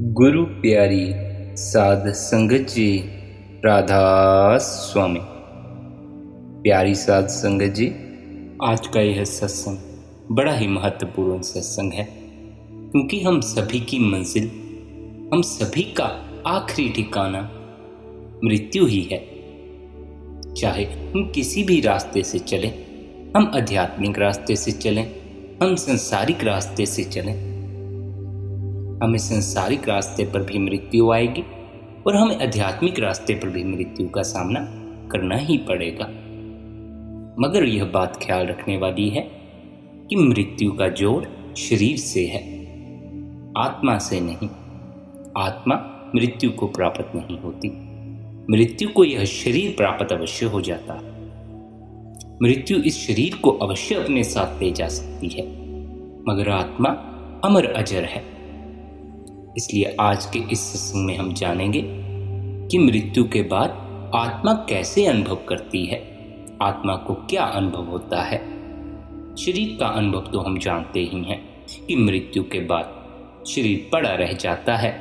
गुरु प्यारी साध संगत जी, राधा स्वामी। प्यारी साध संगत जी, आज का यह सत्संग बड़ा ही महत्वपूर्ण सत्संग है, क्योंकि हम सभी की मंजिल, हम सभी का आखिरी ठिकाना मृत्यु ही है। चाहे हम किसी भी रास्ते से चलें, हम आध्यात्मिक रास्ते से चलें, हम संसारिक रास्ते से चलें, हमें संसारिक रास्ते पर भी मृत्यु आएगी और हमें आध्यात्मिक रास्ते पर भी मृत्यु का सामना करना ही पड़ेगा। मगर यह बात ख्याल रखने वाली है कि मृत्यु का जोड़ शरीर से है, आत्मा से नहीं। आत्मा मृत्यु को प्राप्त नहीं होती, मृत्यु को यह शरीर प्राप्त अवश्य हो जाता है। मृत्यु इस शरीर को अवश्य अपने साथ ले जा सकती है, मगर आत्मा अमर अजर है। इसलिए आज के इस सत्संग में हम जानेंगे कि मृत्यु के बाद आत्मा कैसे अनुभव करती है, आत्मा को क्या अनुभव होता है। शरीर का अनुभव तो हम जानते ही हैं कि मृत्यु के बाद शरीर पड़ा रह जाता है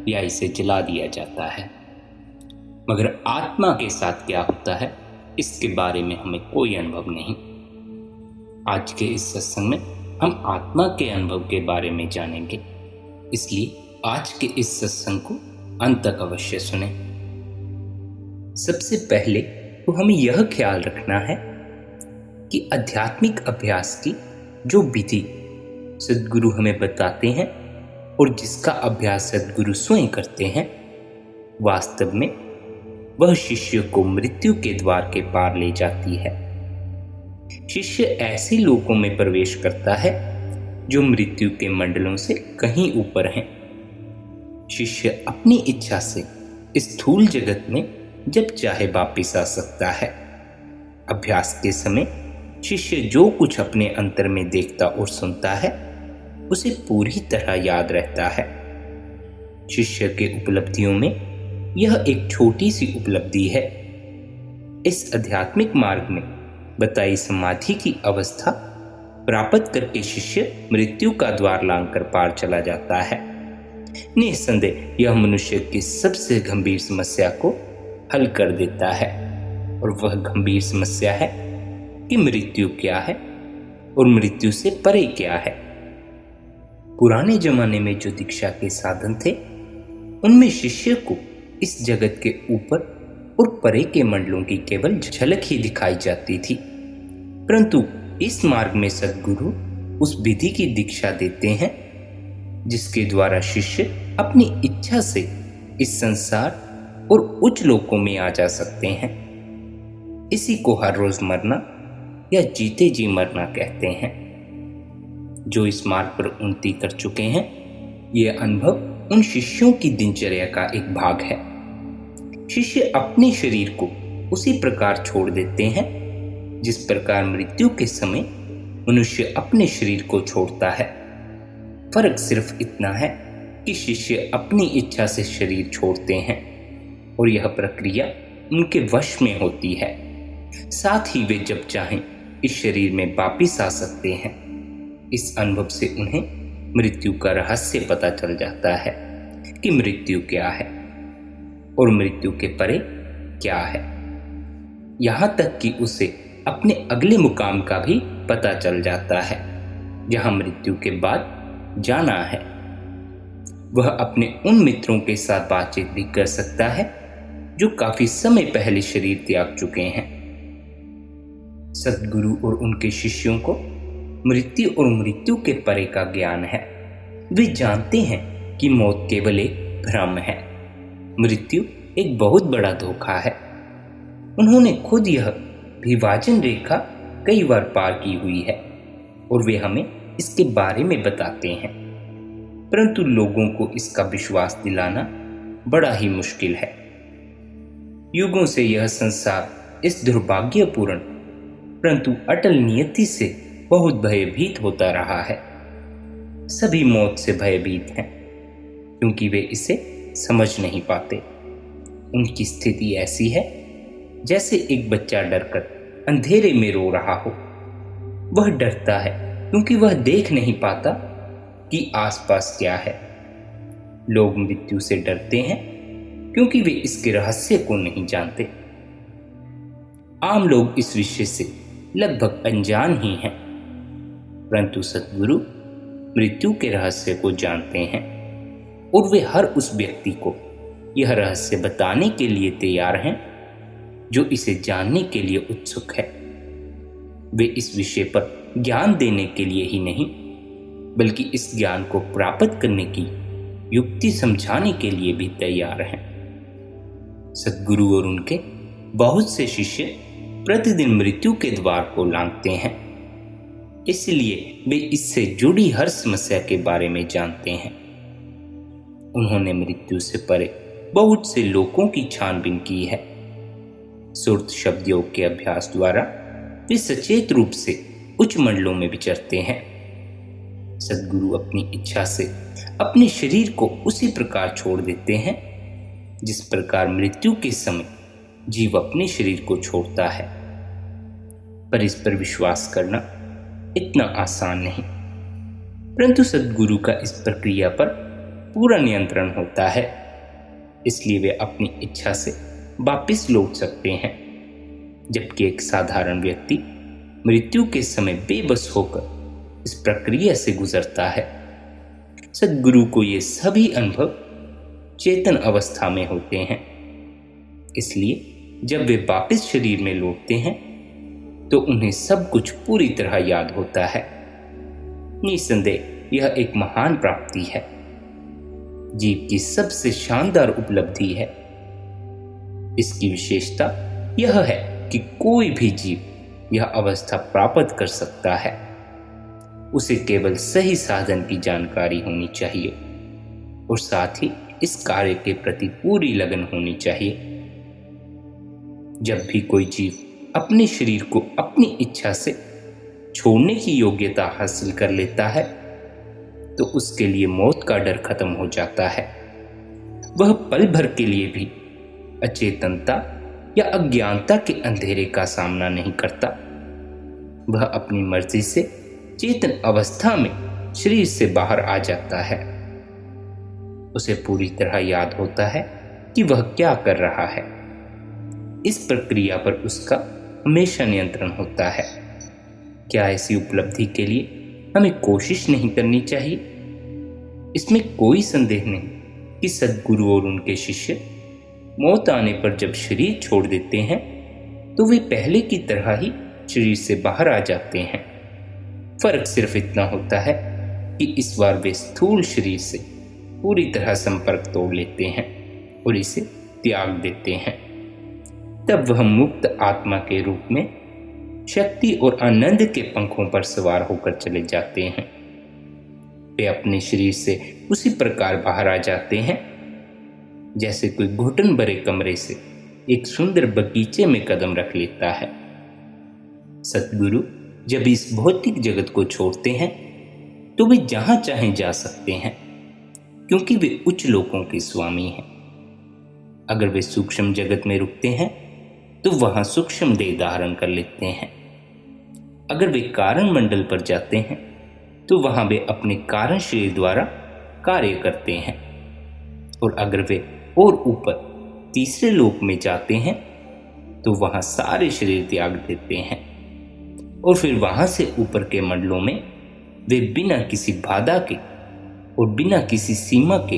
या इसे जला दिया जाता है, मगर आत्मा के साथ क्या होता है इसके बारे में हमें कोई अनुभव नहीं। आज के इस सत्संग में हम आत्मा के अनुभव के बारे में जानेंगे, इसलिए आज के इस सत्संग को अंत तक अवश्य सुने। सबसे पहले तो हमें यह ख्याल रखना है कि आध्यात्मिक अभ्यास की जो विधि सद्गुरु हमें बताते हैं और जिसका अभ्यास सद्गुरु स्वयं करते हैं, वास्तव में वह शिष्य को मृत्यु के द्वार के पार ले जाती है। शिष्य ऐसे लोकों में प्रवेश करता है जो मृत्यु के मंडलों से कहीं ऊपर हैं। शिष्य अपनी इच्छा से इस स्थूल जगत में जब चाहे वापिस आ सकता है। अभ्यास के समय शिष्य जो कुछ अपने अंतर में देखता और सुनता है उसे पूरी तरह याद रहता है। शिष्य के उपलब्धियों में यह एक छोटी सी उपलब्धि है। इस आध्यात्मिक मार्ग में बताई समाधि की अवस्था प्राप्त करके शिष्य मृत्यु का द्वार लांघकर पार चला जाता है। निस्संदेह यह मनुष्य की सबसे गंभीर समस्या को हल कर देता है, और वह गंभीर समस्या है कि मृत्यु क्या है और मृत्यु से परे क्या है। पुराने जमाने में जो दीक्षा के साधन थे उनमें शिष्य को इस जगत के ऊपर और परे के मंडलों की केवल झलक ही दिखाई जाती थी, परंतु इस मार्ग में सद्गुरु उस विधि की दीक्षा देते हैं जिसके द्वारा शिष्य अपनी इच्छा से इस संसार और उच्च लोकों में आ जा सकते हैं। इसी को हर रोज मरना या जीते जी मरना कहते हैं। जो इस मार्ग पर उन्नति कर चुके हैं, यह अनुभव उन शिष्यों की दिनचर्या का एक भाग है। शिष्य अपने शरीर को उसी प्रकार छोड़ देते हैं जिस प्रकार मृत्यु के समय मनुष्य अपने शरीर को छोड़ता है। फर्क सिर्फ इतना है कि शिष्य अपनी इच्छा से शरीर छोड़ते हैं और यह प्रक्रिया उनके वश में होती है। साथ ही वे जब चाहें इस शरीर में वापिस आ सकते हैं। इस अनुभव से उन्हें मृत्यु का रहस्य पता चल जाता है कि मृत्यु क्या है और मृत्यु के परे क्या है। यहाँ तक कि उसे अपने अगले मुकाम का भी पता चल जाता है जहाँ मृत्यु के बाद जाना है। वह अपने उन मित्रों के साथ बातचीत भी कर सकता है जो काफी समय पहले शरीर त्याग चुके हैं। सद्गुरु और उनके शिष्यों को मृत्यु और मृत्यु के परे का ज्ञान है। वे जानते हैं कि मौत केवल एक भ्रम है, मृत्यु एक बहुत बड़ा धोखा है। उन्होंने खुद यह विभाजन रेखा कई बार पार की हुई है और वे हमें इसके बारे में बताते हैं, परंतु लोगों को इसका विश्वास दिलाना बड़ा ही मुश्किल है। युगों से यह संसार इस दुर्भाग्यपूर्ण परंतु अटल नियति से बहुत भयभीत होता रहा है। सभी मौत से भयभीत हैं क्योंकि वे इसे समझ नहीं पाते। उनकी स्थिति ऐसी है जैसे एक बच्चा डरकर अंधेरे में रो रहा हो। वह डरता है क्योंकि वह देख नहीं पाता कि आसपास क्या है। लोग मृत्यु से डरते हैं क्योंकि वे इसके रहस्य को नहीं जानते। आम लोग इस विषय से लगभग अनजान ही हैं, परंतु सद्गुरु मृत्यु के रहस्य को जानते हैं और वे हर उस व्यक्ति को यह रहस्य बताने के लिए तैयार हैं जो इसे जानने के लिए उत्सुक है। वे इस विषय पर ज्ञान देने के लिए ही नहीं, बल्कि इस ज्ञान को प्राप्त करने की युक्ति समझाने के लिए भी तैयार हैं। सद्गुरु और उनके बहुत से शिष्य प्रतिदिन मृत्यु के द्वार को लांघते हैं, इसलिए वे इससे जुड़ी हर समस्या के बारे में जानते हैं। उन्होंने मृत्यु से परे बहुत से लोगों की छानबीन की है। सुरत शब्द योग के अभ्यास द्वारा वे सचेत रूप से उच्च मंडलों में विचरते हैं। सद्गुरु अपनी इच्छा से अपने शरीर को उसी प्रकार छोड़ देते हैं जिस प्रकार मृत्यु के समय जीव अपने शरीर को छोड़ता है। पर इस पर विश्वास करना इतना आसान नहीं, परंतु सद्गुरु का इस प्रक्रिया पर पूरा नियंत्रण होता है, इसलिए वे अपनी इच्छा से वापस लौट सकते हैं, जबकि एक साधारण व्यक्ति मृत्यु के समय बेबस होकर इस प्रक्रिया से गुजरता है। सद्गुरु को ये सभी अनुभव चेतन अवस्था में होते हैं, इसलिए जब वे वापस शरीर में लौटते हैं तो उन्हें सब कुछ पूरी तरह याद होता है। निसंदेह यह एक महान प्राप्ति है, जीव की सबसे शानदार उपलब्धि है। इसकी विशेषता यह है कि कोई भी जीव यह अवस्था प्राप्त कर सकता है। उसे केवल सही साधन की जानकारी होनी चाहिए और साथ ही इस कार्य के प्रति पूरी लगन होनी चाहिए। जब भी कोई जीव अपने शरीर को अपनी इच्छा से छोड़ने की योग्यता हासिल कर लेता है तो उसके लिए मौत का डर खत्म हो जाता है। वह पल भर के लिए भी अचेतनता या अज्ञानता के अंधेरे का सामना नहीं करता। वह अपनी मर्जी से चेतन अवस्था में शरीर से बाहर आ जाता है। उसे पूरी तरह याद होता है कि वह क्या कर रहा है। इस प्रक्रिया पर उसका हमेशा नियंत्रण होता है। क्या ऐसी उपलब्धि के लिए हमें कोशिश नहीं करनी चाहिए? इसमें कोई संदेह नहीं कि सद्गुरु और उनके शिष्य मौत आने पर जब शरीर छोड़ देते हैं तो वे पहले की तरह ही शरीर से बाहर आ जाते हैं। फर्क सिर्फ इतना होता है कि इस बार वे स्थूल शरीर से पूरी तरह संपर्क तोड़ लेते हैं और इसे त्याग देते हैं। तब वह मुक्त आत्मा के रूप में शक्ति और आनंद के पंखों पर सवार होकर चले जाते हैं। वे अपने शरीर से उसी प्रकार बाहर आ जाते हैं जैसे कोई घुटन भरे कमरे से एक सुंदर बगीचे में कदम रख लेता है। सद्गुरु जब इस भौतिक जगत को छोड़ते हैं तो वे जहां चाहें जा सकते हैं, क्योंकि वे उच्च लोकों के स्वामी हैं। अगर वे सूक्ष्म जगत में रुकते हैं तो वहां सूक्ष्म देह धारण कर लेते हैं। अगर वे कारण मंडल पर जाते हैं तो वहां वे अपने कारण शरीर द्वारा कार्य करते हैं, और अगर वे और ऊपर तीसरे लोक में जाते हैं तो वहां सारे शरीर त्याग देते हैं, और फिर वहां से ऊपर के मंडलों में वे बिना किसी बाधा के और बिना किसी सीमा के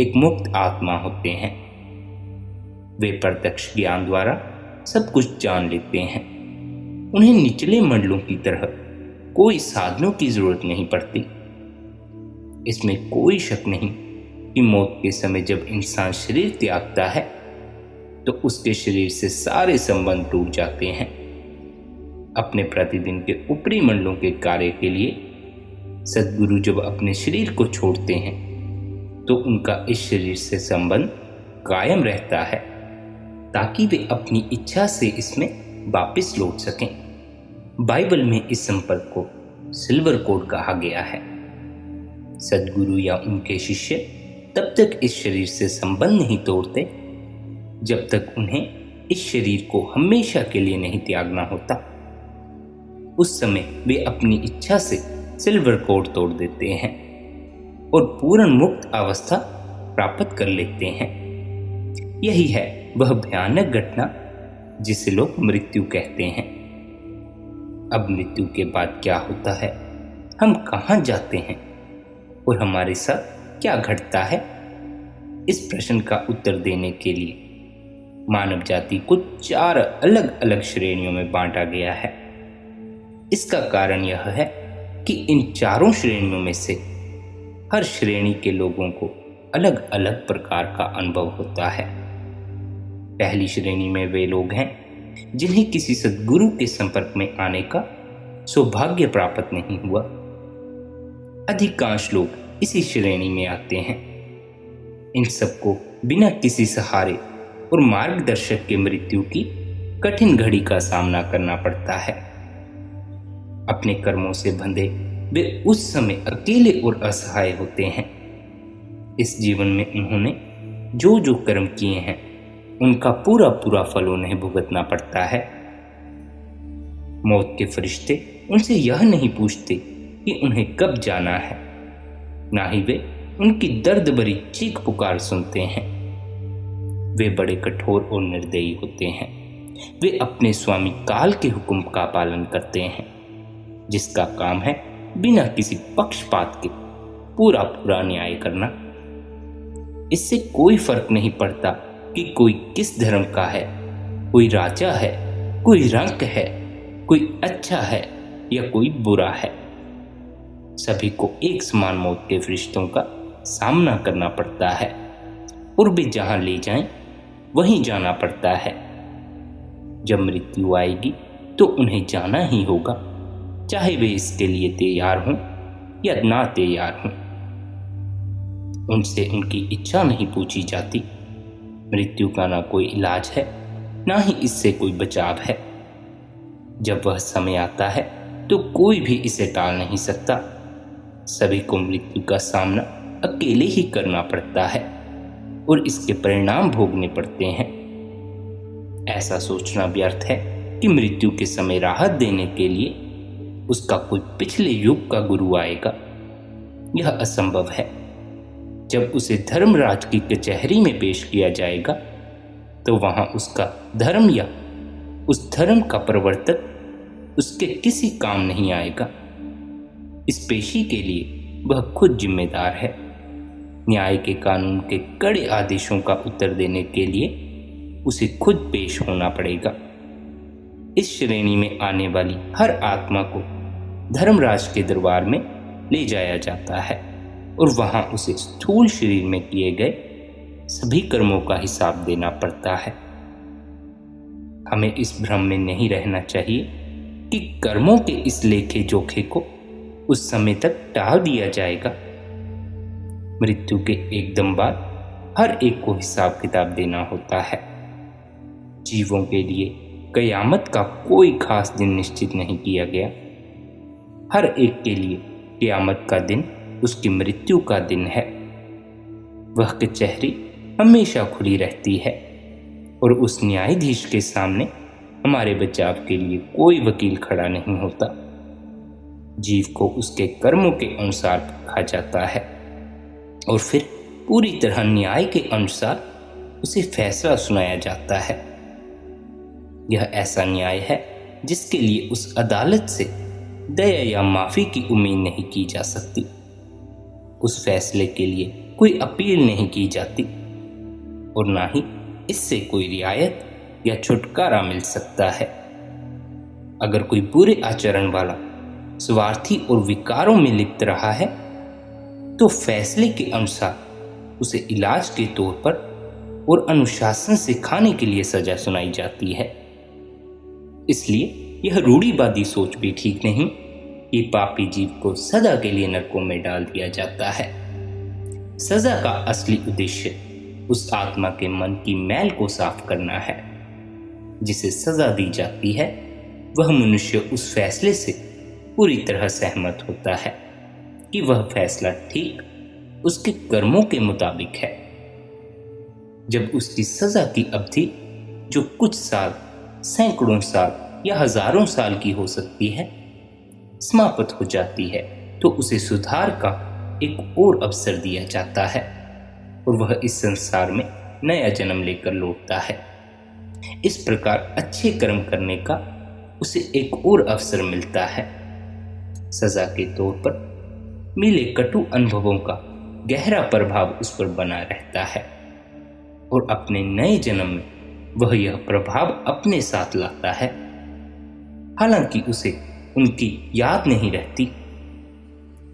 एक मुक्त आत्मा होते हैं। वे प्रत्यक्ष ज्ञान द्वारा सब कुछ जान लेते हैं। उन्हें निचले मंडलों की तरह कोई साधनों की जरूरत नहीं पड़ती। इसमें कोई शक नहीं कि मौत के समय जब इंसान शरीर त्यागता है तो उसके शरीर से सारे संबंध टूट जाते हैं। अपने प्रतिदिन के ऊपरी मंडलों के कार्य के लिए सद्गुरु जब अपने शरीर को छोड़ते हैं तो उनका इस शरीर से संबंध कायम रहता है, ताकि वे अपनी इच्छा से इसमें वापस लौट सकें। बाइबल में इस संपर्क को सिल्वर कोड कहा गया है। सद्गुरु या उनके शिष्य तब तक इस शरीर से संबंध नहीं तोड़ते जब तक उन्हें इस शरीर को हमेशा के लिए नहीं त्यागना होता। उस समय वे अपनी इच्छा से सिल्वर कोड तोड़ देते हैं और पूर्ण मुक्त अवस्था प्राप्त कर लेते हैं। यही है वह भयानक घटना जिसे लोग मृत्यु कहते हैं। अब मृत्यु के बाद क्या होता है, हम कहाँ जाते हैं और हमारे साथ क्या घटता है, इस प्रश्न का उत्तर देने के लिए मानव जाति को 4 अलग अलग श्रेणियों में बांटा गया है। इसका कारण यह है कि इन चारों श्रेणियों में से हर श्रेणी के लोगों को अलग अलग प्रकार का अनुभव होता है। पहली श्रेणी में वे लोग हैं जिन्हें किसी सद्गुरु के संपर्क में आने का सौभाग्य प्राप्त नहीं हुआ। अधिकांश लोग इसी श्रेणी में आते हैं। इन सबको बिना किसी सहारे और मार्गदर्शक के मृत्यु की कठिन घड़ी का सामना करना पड़ता है। अपने कर्मों से बंधे वे उस समय अकेले और असहाय होते हैं। इस जीवन में उन्होंने जो जो कर्म किए हैं उनका पूरा पूरा फल उन्हें भुगतना पड़ता है। मौत के फरिश्ते उनसे यह नहीं पूछते कि उन्हें कब जाना है, ना ही वे उनकी दर्द भरी चीख पुकार सुनते हैं। वे बड़े कठोर और निर्दयी होते हैं। वे अपने स्वामी काल के हुक्म का पालन करते हैं, जिसका काम है बिना किसी पक्षपात के पूरा पूरा न्याय करना। इससे कोई फर्क नहीं पड़ता कि कोई किस धर्म का है, कोई राजा है, कोई रंक है, कोई अच्छा है या कोई बुरा है। सभी को एक समान मौत के फरिश्तों का सामना करना पड़ता है और वे जहां ले जाएं वहीं जाना पड़ता है। जब मृत्यु आएगी तो उन्हें जाना ही होगा, चाहे वे इसके लिए तैयार हों या ना तैयार हों। उनसे उनकी इच्छा नहीं पूछी जाती। मृत्यु का ना कोई इलाज है, ना ही इससे कोई बचाव है। जब वह समय आता है तो कोई भी इसे टाल नहीं सकता। सभी को मृत्यु का सामना अकेले ही करना पड़ता है और इसके परिणाम भोगने पड़ते हैं। ऐसा सोचना व्यर्थ है कि मृत्यु के समय राहत देने के लिए उसका कोई पिछले युग का गुरु आएगा। यह असंभव है। जब उसे धर्मराज की कचहरी में पेश किया जाएगा तो वहां उसका धर्म या उस धर्म का प्रवर्तक उसके किसी काम नहीं आएगा। इस पेशी के लिए वह खुद जिम्मेदार है। न्याय के कानून के कड़े आदेशों का उत्तर देने के लिए उसे खुद पेश होना पड़ेगा। इस श्रेणी में आने वाली हर आत्मा को धर्मराज के दरबार में ले जाया जाता है और वहां उसे स्थूल शरीर में किए गए सभी कर्मों का हिसाब देना पड़ता है। हमें इस भ्रम में नहीं रहना चाहिए कि कर्मों के इस लेखे जोखे को उस समय तक टाल दिया जाएगा। मृत्यु के एकदम बाद हर एक को हिसाब किताब देना होता है। जीवों के लिए कयामत का कोई खास दिन निश्चित नहीं किया गया। हर एक के लिए कयामत का दिन उसकी मृत्यु का दिन है। वह कचहरी हमेशा खुली रहती है और उस न्यायाधीश के सामने हमारे बचाव के लिए कोई वकील खड़ा नहीं होता। जीव को उसके कर्मों के अनुसार रखा जाता है और फिर पूरी तरह न्याय के अनुसार उसे फैसला सुनाया जाता है। यह ऐसा न्याय है जिसके लिए उस अदालत से दया या माफी की उम्मीद नहीं की जा सकती। उस फैसले के लिए कोई अपील नहीं की जाती और ना ही इससे कोई रियायत या छुटकारा मिल सकता है। अगर कोई बुरे आचरण वाला स्वार्थी और विकारों में लिप्त रहा है तो फैसले के अनुसार उसे इलाज के तौर पर और अनुशासन सिखाने के लिए सजा सुनाई जाती है। इसलिए यह रूढ़िवादी सोच भी ठीक नहीं कि पापी जीव को सदा के लिए नरकों में डाल दिया जाता है। सजा का असली उद्देश्य उस आत्मा के मन की मैल को साफ करना है। जिसे सजा दी जाती है वह मनुष्य उस फैसले से पूरी तरह सहमत होता है कि वह फैसला ठीक उसके कर्मों के मुताबिक है। जब उसकी सजा की अवधि, जो कुछ साल, सैकड़ों साल या हजारों साल की हो सकती है, समाप्त हो जाती है तो उसे सुधार का एक और अवसर दिया जाता है और वह इस संसार में नया जन्म लेकर लौटता है। इस प्रकार अच्छे कर्म करने का उसे एक और अवसर मिलता है। सजा के तौर पर मिले कटु अनुभवों का गहरा प्रभाव उस पर बना रहता है और अपने नए जन्म में वह यह प्रभाव अपने साथ लाता है। हालांकि उसे उनकी याद नहीं रहती,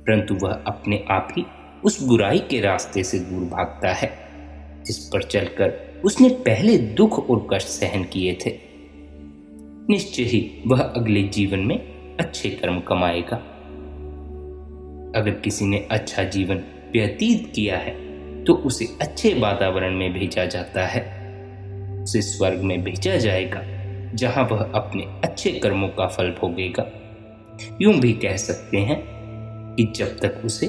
परंतु वह अपने आप ही उस बुराई के रास्ते से दूर भागता है जिस पर चलकर उसने पहले दुख और कष्ट सहन किए थे। निश्चय ही वह अगले जीवन में अच्छे कर्म कमाएगा। अगर किसी ने अच्छा जीवन व्यतीत किया है तो उसे अच्छे वातावरण में भेजा जाता है, उसे स्वर्ग में भेजा जाएगा जहां वह अपने अच्छे कर्मों का फल भोगेगा। यूं भी कह सकते हैं कि जब तक उसे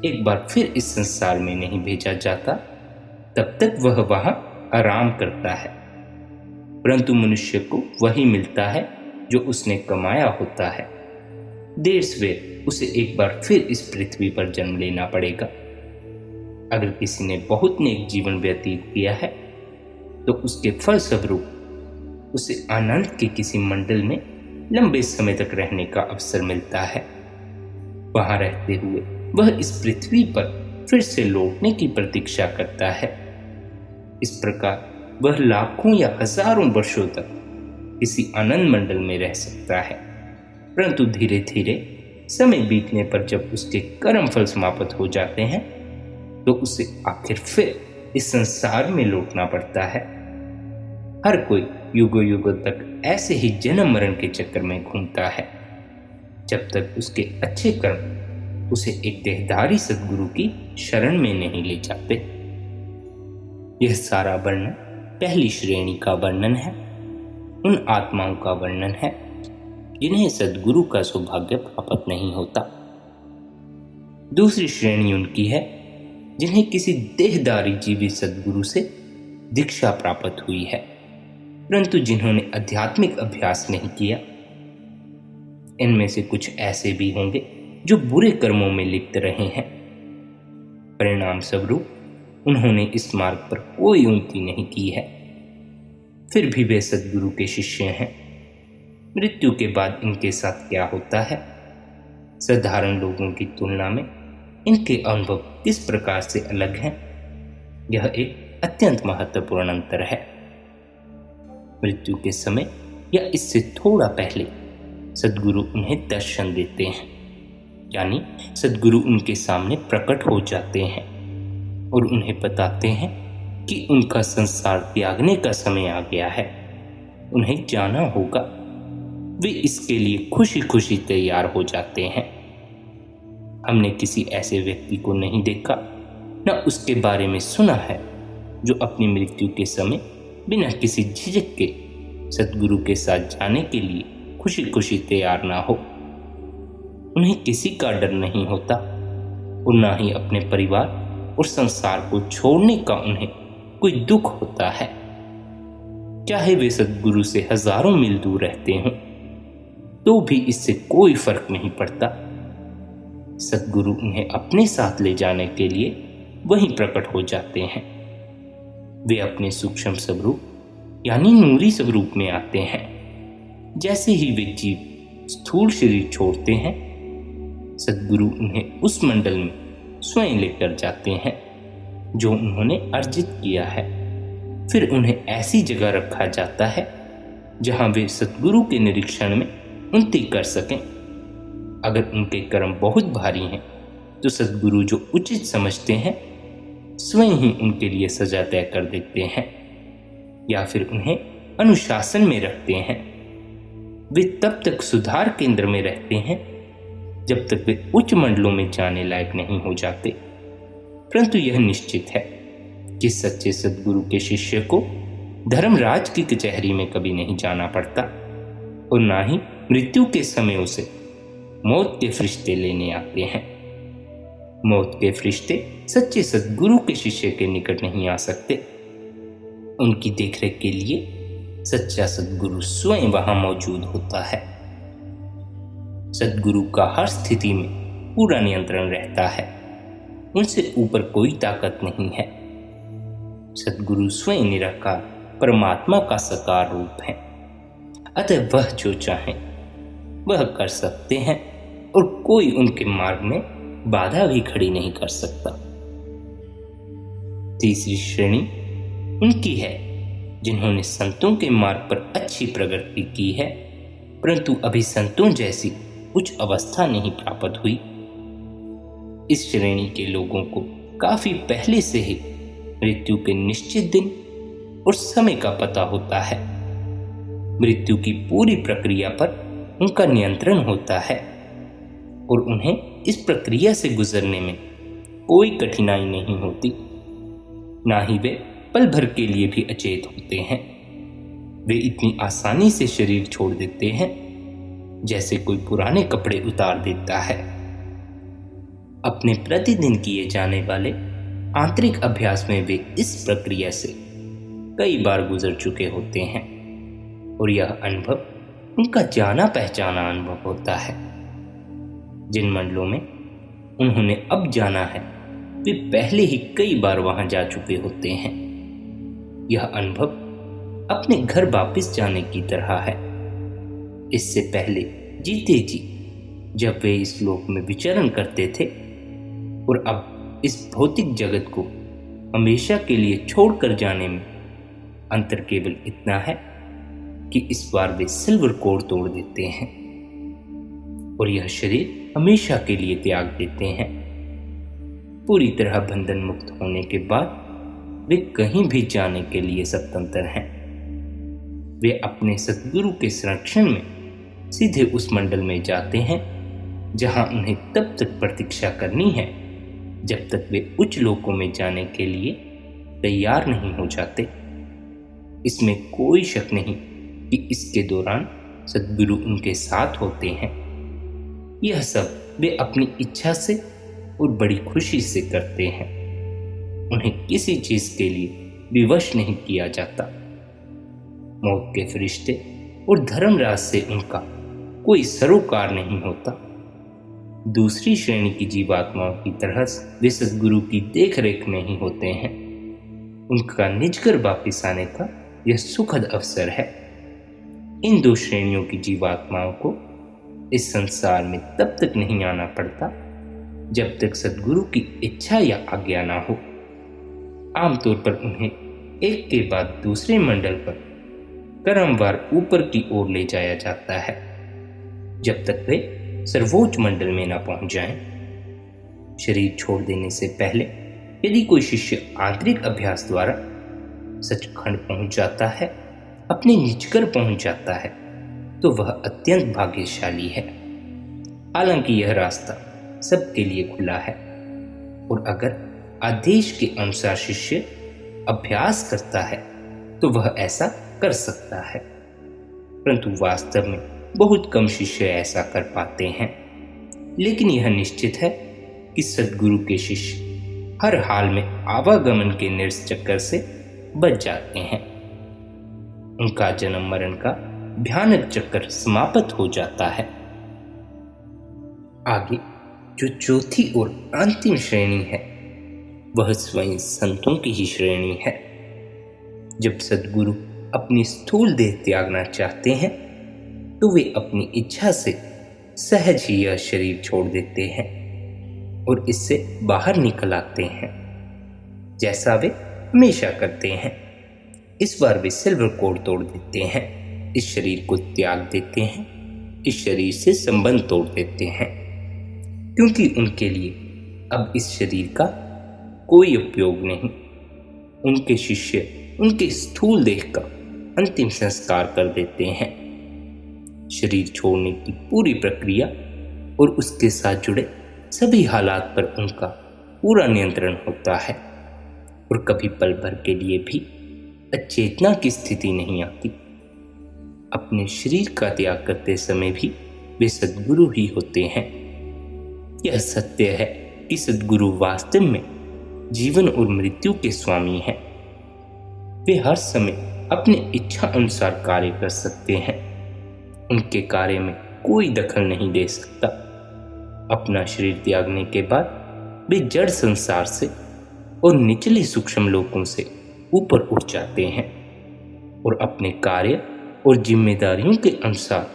एक बार फिर इस संसार में नहीं भेजा जाता तब तक वह वहां आराम करता है, परंतु मनुष्य को वही मिलता है जो उसने कमाया होता है। देर सवेर उसे एक बार फिर इस पृथ्वी पर जन्म लेना पड़ेगा। अगर किसी ने बहुत नेक जीवन व्यतीत किया है तो उसके फलस्वरूप उसे आनंद के किसी मंडल में लंबे समय तक रहने का अवसर मिलता है। वहां रहते हुए वह इस पृथ्वी पर फिर से लौटने की प्रतीक्षा करता है। इस प्रकार वह लाखों या हजारों वर्षों तक किसी आनंद मंडल में रह सकता है, परंतु धीरे धीरे समय बीतने पर जब उसके कर्म फल समाप्त हो जाते हैं तो उसे आखिर फिर इस संसार में लौटना पड़ता है। हर कोई युगों युगों तक ऐसे ही जन्म मरण के चक्कर में घूमता है जब तक उसके अच्छे कर्म उसे एक देहधारी सद्गुरु की शरण में नहीं ले जाते। यह सारा वर्णन पहली श्रेणी का वर्णन है, उन आत्माओं का वर्णन है जिन्हें सद्गुरु का सौभाग्य प्राप्त नहीं होता। दूसरी श्रेणी उनकी है जिन्हें किसी देहधारी जीवी सद्गुरु से दीक्षा प्राप्त हुई है, परंतु जिन्होंने आध्यात्मिक अभ्यास नहीं किया। इनमें से कुछ ऐसे भी होंगे जो बुरे कर्मों में लिप्त रहे हैं, परिणाम स्वरूप उन्होंने इस मार्ग पर कोई उन्नति नहीं की है, फिर भी वे सद्गुरु के शिष्य हैं। मृत्यु के बाद इनके साथ क्या होता है? साधारण लोगों की तुलना में इनके अनुभव किस प्रकार से अलग हैं? यह एक अत्यंत महत्वपूर्ण अंतर है। मृत्यु के समय या इससे थोड़ा पहले सद्गुरु उन्हें दर्शन देते हैं, यानी सद्गुरु उनके सामने प्रकट हो जाते हैं और उन्हें बताते हैं कि उनका संसार त्यागने का समय आ गया है, उन्हें जाना होगा। वे इसके लिए खुशी खुशी तैयार हो जाते हैं। हमने किसी ऐसे व्यक्ति को नहीं देखा, न उसके बारे में सुना है जो अपनी मृत्यु के समय बिना किसी झिझक के सद्गुरु के साथ जाने के लिए खुशी खुशी तैयार ना हो। उन्हें किसी का डर नहीं होता और ना ही अपने परिवार और संसार को छोड़ने का उन्हें कोई दुख होता है। चाहे वे सद्गुरु से हजारों मील दूर रहते हों तो भी इससे कोई फर्क नहीं पड़ता। सद्गुरु उन्हें अपने साथ ले जाने के लिए वहीं प्रकट हो जाते हैं। वे अपने सूक्ष्म स्वरूप यानी नूरी स्वरूप में आते हैं। जैसे ही वे जीव स्थूल शरीर छोड़ते हैं, सद्गुरु उन्हें उस मंडल में स्वयं लेकर जाते हैं जो उन्होंने अर्जित किया है। फिर उन्हें ऐसी जगह रखा जाता है जहां वे सद्गुरु के निरीक्षण में उन्नति कर सकें। अगर उनके कर्म बहुत भारी हैं तो सद्गुरु जो उचित समझते हैं स्वयं ही उनके लिए सजा तय कर देते हैं या फिर उन्हें अनुशासन में रखते हैं। वे तब तक सुधार केंद्र में रहते हैं जब तक वे उच्च मंडलों में जाने लायक नहीं हो जाते, परंतु यह निश्चित है कि सच्चे सद्गुरु के शिष्य को धर्मराज की कचहरी में कभी नहीं जाना पड़ता और ना ही मृत्यु के समय उसे मौत के फरिश्ते लेने आते हैं। मौत के फरिश्ते सच्चे सद्गुरु के शिष्य के निकट नहीं आ सकते। उनकी देखरेख के लिए सच्चा सद्गुरु स्वयं वहां मौजूद होता है। सद्गुरु का हर स्थिति में पूरा नियंत्रण रहता है। उनसे ऊपर कोई ताकत नहीं है। सद्गुरु स्वयं निराकार परमात्मा का साकार रूप है। अतः वह जो चाहे वह कर सकते हैं और कोई उनके मार्ग में बाधा भी खड़ी नहीं कर सकता। तीसरी श्रेणी उनकी है जिन्होंने संतों के मार्ग पर अच्छी प्रगति की है, परंतु अभी संतों जैसी उच्च अवस्था नहीं प्राप्त हुई। इस श्रेणी के लोगों को काफी पहले से ही मृत्यु के निश्चित दिन और समय का पता होता है। मृत्यु की पूरी प्रक्रिया पर उनका नियंत्रण होता है और उन्हें इस प्रक्रिया से गुजरने में कोई कठिनाई नहीं होती। ना ही वे पल भर के लिए भी अचेत होते हैं। वे इतनी आसानी से शरीर छोड़ देते हैं जैसे कोई पुराने कपड़े उतार देता है। अपने प्रतिदिन किए जाने वाले आंतरिक अभ्यास में वे इस प्रक्रिया से कई बार गुजर चुके होते हैं और यह अनुभव उनका जाना पहचाना अनुभव होता है। जिन मंडलों में उन्होंने अब जाना है वे पहले ही कई बार वहां जा चुके होते हैं। यह अनुभव अपने घर वापस जाने की तरह है। इससे पहले जीते जी जब वे इस लोक में विचरण करते थे और अब इस भौतिक जगत को हमेशा के लिए छोड़कर जाने में अंतर केवल इतना है कि इस बार वे सिल्वर कोड तोड़ देते हैं और यह शरीर हमेशा के लिए त्याग देते हैं। पूरी तरह बंधन मुक्त होने के बाद वे कहीं भी जाने के लिए स्वतंत्र हैं। वे अपने सद्गुरु के संरक्षण में सीधे उस मंडल में जाते हैं जहां उन्हें तब तक प्रतीक्षा करनी है जब तक वे उच्च लोकों में जाने के लिए तैयार नहीं हो जाते। इसमें कोई शक नहीं कि इसके दौरान सद्गुरु उनके साथ होते हैं। यह सब वे अपनी इच्छा से और बड़ी खुशी से करते हैं। उन्हें किसी चीज के लिए विवश नहीं किया जाता। मौत के फरिश्ते और धर्मराज से उनका कोई सरोकार नहीं होता। दूसरी श्रेणी की जीवात्माओं की तरह वे सद्गुरु की देखरेख में ही होते हैं। उनका निजकर वापिस आने का यह सुखद अवसर है। इन दो श्रेणियों की जीवात्माओं को इस संसार में तब तक नहीं आना पड़ता जब तक सद्गुरु की इच्छा या आज्ञा ना हो। आमतौर पर उन्हें एक के बाद दूसरे मंडल पर क्रमवार ऊपर की ओर ले जाया जाता है जब तक वे सर्वोच्च मंडल में ना पहुंच जाएं। शरीर छोड़ देने से पहले यदि कोई शिष्य आंतरिक अभ्यास द्वारा सचखंड पहुंच जाता है, अपने निजकर पहुंच जाता है, तो वह अत्यंत भाग्यशाली है। हालांकि यह रास्ता सबके लिए खुला है और अगर आदेश के अनुसार शिष्य अभ्यास करता है तो वह ऐसा कर सकता है, परंतु वास्तव में बहुत कम शिष्य ऐसा कर पाते हैं। लेकिन यह निश्चित है कि सद्गुरु के शिष्य हर हाल में आवागमन के निर्स चक्कर से बच जाते हैं। उनका जन्म मरण का भयानक चक्कर समाप्त हो जाता है। आगे जो चौथी और अंतिम श्रेणी है वह स्वयं संतों की ही श्रेणी है। जब सद्गुरु अपनी स्थूल देह त्यागना चाहते हैं तो वे अपनी इच्छा से सहज ही यह शरीर छोड़ देते हैं और इससे बाहर निकल आते हैं जैसा वे हमेशा करते हैं। इस बार वे सिल्वर कोड तोड़ देते हैं, इस शरीर को त्याग देते हैं, इस शरीर से संबंध तोड़ देते हैं, क्योंकि उनके लिए अब इस शरीर का कोई उपयोग नहीं। उनके शिष्य उनके स्थूल देह का अंतिम संस्कार कर देते हैं। शरीर छोड़ने की पूरी प्रक्रिया और उसके साथ जुड़े सभी हालात पर उनका पूरा नियंत्रण होता है और कभी पल भर के लिए भी अचेतना की स्थिति नहीं आती। अपने शरीर का त्याग करते समय भी वे सद्गुरु ही होते हैं। यह सत्य है कि सद्गुरु वास्तव में जीवन और मृत्यु के स्वामी हैं। वे हर समय अपने इच्छा अनुसार कार्य कर सकते हैं। उनके कार्य में कोई दखल नहीं दे सकता। अपना शरीर त्यागने के बाद वे जड़ संसार से और निचले सूक्ष्म लोकों से ऊपर उठ जाते हैं और अपने कार्य और जिम्मेदारियों के अनुसार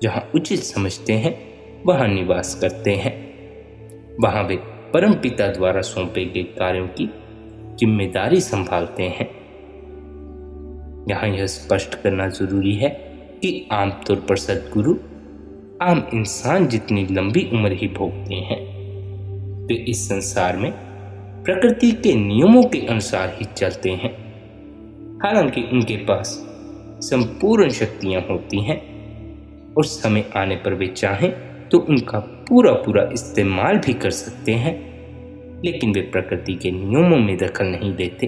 जहाँ उचित समझते हैं वहाँ निवास करते हैं। वहाँ वे परमपिता द्वारा सौंपे गए कार्यों की जिम्मेदारी संभालते हैं। यहाँ यह स्पष्ट करना जरूरी है कि आमतौर पर सद्गुरु आम इंसान जितनी लंबी उम्र ही भोगते हैं। वे इस संसार में प्रकृति के नियमों के अनुसार ही चलते हैं। हालांकि उनके पास संपूर्ण शक्तियां होती हैं और समय आने पर वे चाहें तो उनका पूरा इस्तेमाल भी कर सकते हैं, लेकिन वे प्रकृति के नियमों में दखल नहीं देते।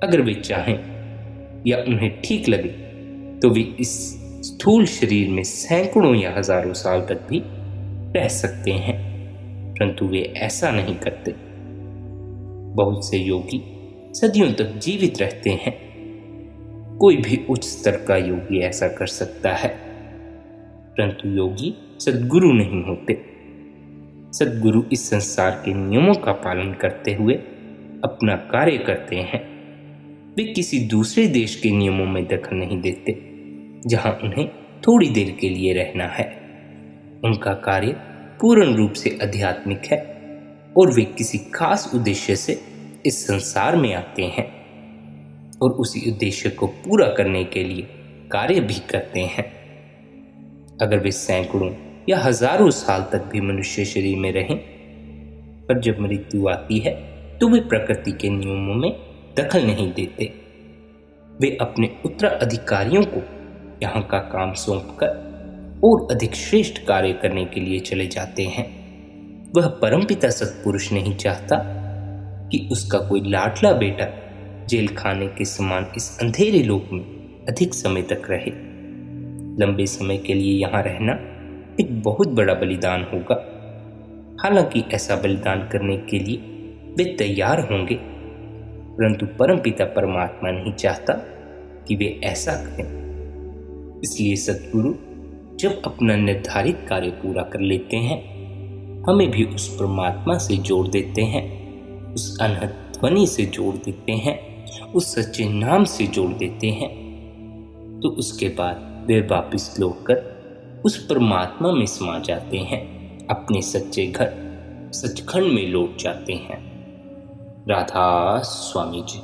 अगर वे चाहें या उन्हें ठीक लगे तो वे इस स्थूल शरीर में सैकड़ों या हजारों साल तक भी रह सकते हैं, परंतु वे ऐसा नहीं करते। बहुत से योगी सदियों तक जीवित रहते हैं। कोई भी उच्च स्तर का योगी ऐसा कर सकता है, परंतु योगी सद्गुरु नहीं होते। सद्गुरु इस संसार के नियमों का पालन करते हुए अपना कार्य करते हैं। वे किसी दूसरे देश के नियमों में दखल नहीं देते जहां उन्हें थोड़ी देर के लिए रहना है। उनका कार्य पूर्ण रूप से आध्यात्मिक है और वे किसी खास उद्देश्य से इस संसार में आते हैं और उसी उद्देश्य को पूरा करने के लिए कार्य भी करते हैं। अगर वे सैकड़ों या हजारों साल तक भी मनुष्य शरीर में रहें, पर जब मृत्यु आती है तो वे प्रकृति के नियमों में दखल नहीं देते। वे अपने उत्तराधिकारियों को यहाँ का काम सौंपकर और अधिक श्रेष्ठ कार्य करने के लिए चले जाते हैं। वह परमपिता सत्पुरुष नहीं चाहता कि उसका कोई लाडला बेटा जेल खाने के समान इस अंधेरे लोक में अधिक समय तक रहे। लंबे समय के लिए यहाँ रहना एक बहुत बड़ा बलिदान होगा। हालांकि ऐसा बलिदान करने के लिए वे तैयार होंगे, परंतु परमपिता परमात्मा नहीं चाहता कि वे ऐसा करें। इसलिए सद्गुरु जब अपना निर्धारित कार्य पूरा कर लेते हैं, हमें भी उस परमात्मा से जोड़ देते हैं, उस अनहद ध्वनि से जोड़ देते हैं, उस सच्चे नाम से जोड़ देते हैं। तो उसके बाद वे वापिस लौटकर उस परमात्मा में समा जाते हैं, अपने सच्चे घर सचखंड में लौट जाते हैं। राधा स्वामी जी।